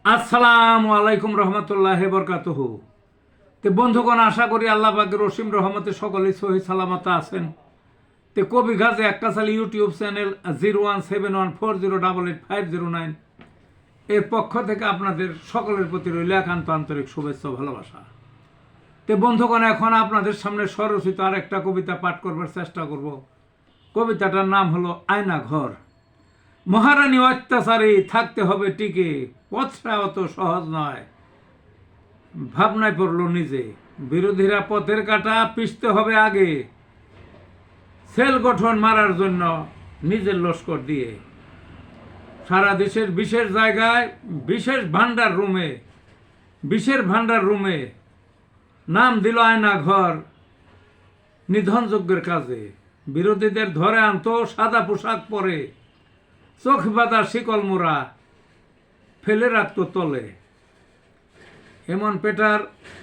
আসসালামু আলাইকুম রহমতুল্লাহ বরকাতুহু। তে বন্ধুগণ, আশা করি আল্লাহ পাকের রসিম রহমতে সকলেই সহি সালামত আছেন। তে কবি গাজী আক্কাস আলী ইউটিউব চ্যানেল 017140885009 এর পক্ষ থেকে আপনাদের সকলের প্রতি রইল একান্ত আন্তরিক শুভেচ্ছা ও ভালোবাসা। তে বন্ধুগণ, এখন আপনাদের সামনে স্বরচিত আর একটা কবিতা পাঠ করবার চেষ্টা করব। কবিতাটার নাম হলো আয়না ঘর। মহারানী অত্যাচারী, থাকতে হবে টিকে, পথটা অত সহজ নয়, ভাবনায় পড়ল নিজে। বিরোধীরা পথের কাটা, পিষতে হবে আগে, সেল গঠন মারার জন্য নিজের লস্কর দিয়ে। সারা দেশের বিশেষ জায়গায় বিশেষ ভান্ডার রুমে নাম দিল আয়না ঘর নিধনযজ্ঞের কাজে। বিরোধীদের ধরে আনতো সাদা পোশাক পরে, চোখ বাঁধা শিকল মোড়া ফেলে রাখতো তলে। এমন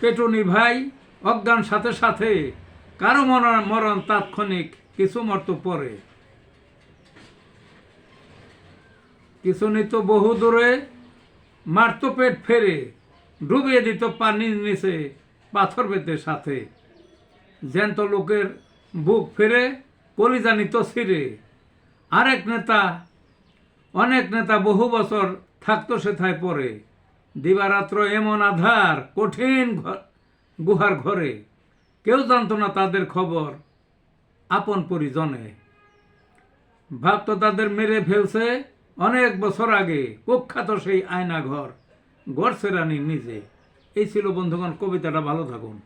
পেটুনি ভাই অজ্ঞান সাথে সাথে, কারো মরণ তাৎক্ষণিক, কিছু মরত পরে। কিছু নিত বহু দূরে, মারত পেট ফেরে, ডুবিয়ে দিত পানির নিচে পাথর বেতে সাথে। জ্যান্ত লোকের বুক ফেরে, কলিজা নিত ছিঁড়ে। অনেক নেতা বহু বছর থাকতো সেথায় পরে। দিবারাত্র এমন আধার, কঠিন গুহার ঘরে, কেউ জানতো না তাদের খবর আপন পরিজনে। ভাবতো তাদের মেরে ফেলছে অনেক বছর আগে, কুখ্যাত সেই আয়না ঘর গড়ছে রানী নিজে। এই ছিল বন্ধুগণ কবিতাটা। ভালো থাকুন।